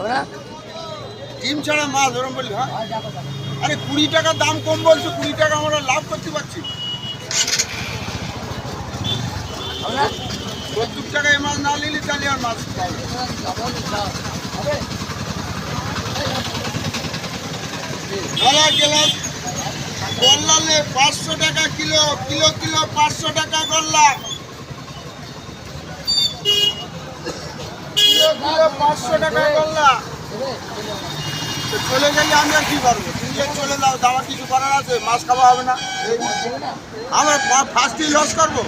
না ডিম ছাড়া মাছ ওরম বললি হ্যাঁ আরে 20 টাকা দাম কম বলছো 20 টাকা আমরা লাভ করতে পারছি 70 টাকায় মাছ না নিলে তাহলে আর মাছ পাবে গলা গেলাম গল্লালে 500 টাকা কিলো কিলো কিলো 500 টাকা গল্লা কিলো কিলো 500 টাকা গল্লা চলে গেলে আমি আর কি করবো তুমি যে চলে যাও আমার কিছু করার আছে মাছ খাওয়া হবে না আমরা ফার্স্টই লস করবো